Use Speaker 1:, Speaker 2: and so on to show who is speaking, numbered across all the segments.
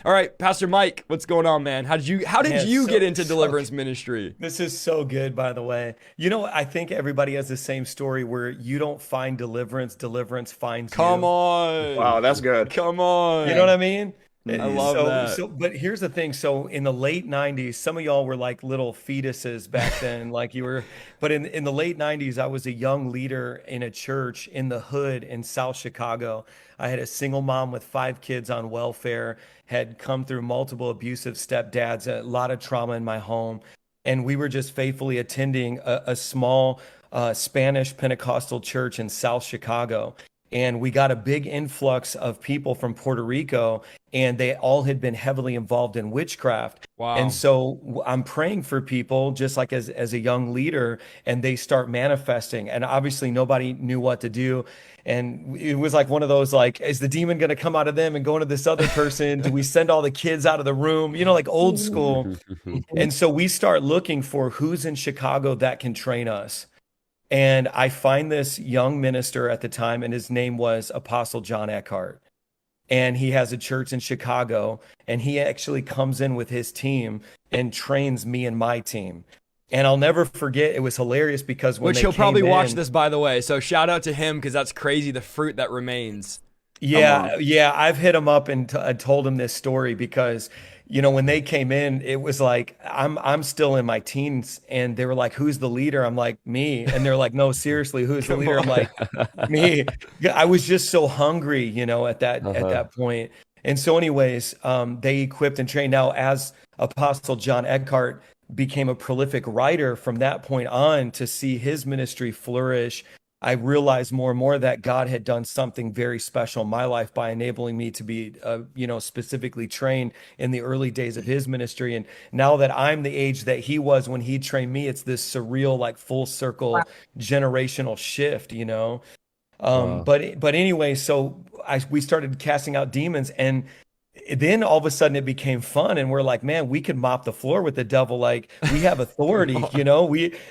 Speaker 1: All right, Pastor Mike, what's going on, man? How did
Speaker 2: Yeah,
Speaker 1: you get into
Speaker 2: so
Speaker 1: deliverance ministry?
Speaker 2: this is so good, by the way. I think everybody has the same story where you don't find deliverance, deliverance finds
Speaker 1: Come
Speaker 2: you.
Speaker 1: on.
Speaker 3: Wow, that's good.
Speaker 1: Come
Speaker 2: You know what
Speaker 1: on.
Speaker 2: I mean?
Speaker 1: I
Speaker 3: Hmm.
Speaker 1: love that.
Speaker 2: But here's the thing. So in the late 90s, some of y'all were like little fetuses back then, but in the late 90s, I was a young leader in a church in the hood in South Chicago. I had a single mom with 5 kids on welfare, had come through multiple abusive stepdads, a lot of trauma in my home. And we were just faithfully attending a small Spanish Pentecostal church in South Chicago. And we got a big influx of people from Puerto Rico, and they all had been heavily involved in witchcraft. And
Speaker 1: Wow.
Speaker 2: so I'm praying for people just like as a young leader, and they start manifesting. And obviously nobody knew what to do. And it was like one of those like, is the demon going to come out of them and go into this other person? Do we send all the kids out of the room? Like old school. And so we start looking for who's in Chicago that can train us. And I find this young minister at the time, and his name was Apostle John Eckhart. And he has a church in Chicago, and he actually comes in with his team and trains me and my team. And I'll never forget, it was hilarious because when
Speaker 1: Which
Speaker 2: they
Speaker 1: he'll probably
Speaker 2: came
Speaker 1: watch
Speaker 2: in,
Speaker 1: this, by the way. So shout out to him because that's crazy. The fruit that remains.
Speaker 3: Come
Speaker 2: yeah,
Speaker 3: on.
Speaker 2: yeah, I've hit him up and I told him this story because, when they came in, it was like I'm still in my teens, and they were like, "Who's the leader?" I'm like, "Me," and they're like, "No, seriously, who's the
Speaker 1: Come
Speaker 2: leader?" I'm
Speaker 1: on.
Speaker 2: like, "Me." Yeah, I was just so hungry, at
Speaker 3: Uh-huh.
Speaker 2: that point. And so, anyways, they equipped and trained. Now, as Apostle John Eckhart became a prolific writer from that point on to see his ministry flourish, I realized more and more that God had done something very special in my life by enabling me to be, specifically trained in the early days of his ministry. And now that I'm the age that he was when he trained me, it's this surreal, like full circle generational shift.
Speaker 3: Wow.
Speaker 2: But anyway, so we started casting out demons, and then all of a sudden it became fun, and we're like, man, we could mop the floor with the devil. Like we have
Speaker 1: Come
Speaker 2: authority,
Speaker 1: on.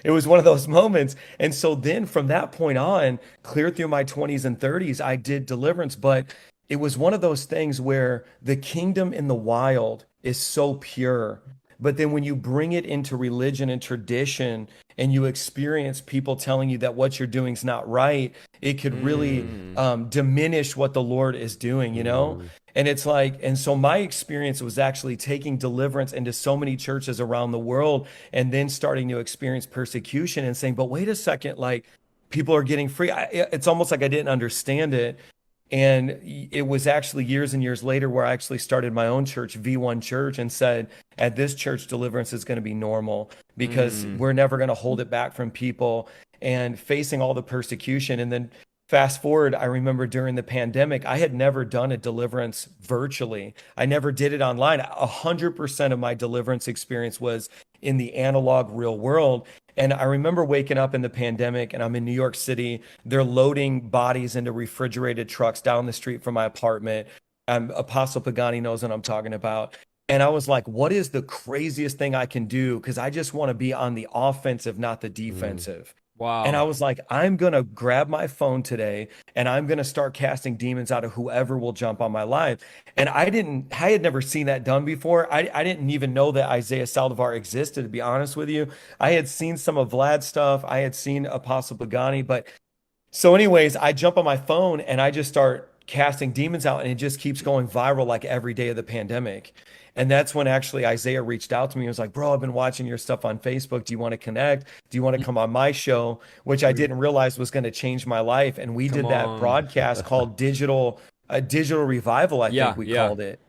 Speaker 2: it was one of those moments. And so then from that point on, clear through my 20s and 30s, I did deliverance, but it was one of those things where the kingdom in the wild is so pure. But then when you bring it into religion and tradition, and you experience people telling you that what you're doing is not right, it could really
Speaker 1: Mm.
Speaker 2: diminish what the Lord is doing.
Speaker 3: Mm.
Speaker 2: And it's like, and so my experience was actually taking deliverance into so many churches around the world, and then starting to experience persecution and saying, but wait a second, like people are getting free. It's almost like I didn't understand it. And it was actually years and years later where I actually started my own church, V1 Church, and said, at this church, deliverance is going to be normal because
Speaker 1: Mm.
Speaker 2: we're never going to hold it back from people and facing all the persecution. And then fast forward, I remember during the pandemic, I had never done a deliverance virtually. I never did it online. 100% of my deliverance experience was in the analog real world. And I remember waking up in the pandemic, and I'm in New York City. They're loading bodies into refrigerated trucks down the street from my apartment. Apostle Pagani knows what I'm talking about. And I was like, what is the craziest thing I can do? Because I just want to be on the offensive, not the
Speaker 3: Mm.
Speaker 2: defensive. And I
Speaker 1: Wow.
Speaker 2: was like, I'm going to grab my phone today, and I'm going to start casting demons out of whoever will jump on my life. And I had never seen that done before. I didn't even know that Isaiah Saldivar existed, to be honest with you. I had seen some of Vlad's stuff. I had seen Apostle Pagani, but so, anyways, I jump on my phone and I just start casting demons out, and it just keeps going viral like every day of the pandemic. And that's when actually Isaiah reached out to me. He was like, "Bro, I've been watching your stuff on Facebook. Do you want to connect? Do you want to come on my show?" Which I didn't realize was going to change my life. And we
Speaker 1: Come
Speaker 2: did that
Speaker 1: on.
Speaker 2: broadcast called Digital Revival, I think
Speaker 1: Yeah,
Speaker 2: we
Speaker 1: yeah.
Speaker 2: called it.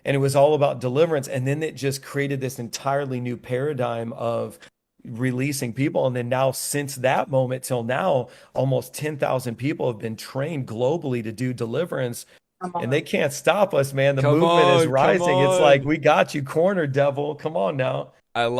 Speaker 2: And it was all about deliverance. And then it just created this entirely new paradigm of releasing people. And then now, since that moment till now, almost 10,000 people have been trained globally to do deliverance. And they can't stop us, man. The
Speaker 1: Come
Speaker 2: movement is
Speaker 1: on. Come
Speaker 2: rising. It's like,
Speaker 1: on.
Speaker 2: we got you cornered, devil. Come on now.
Speaker 1: I love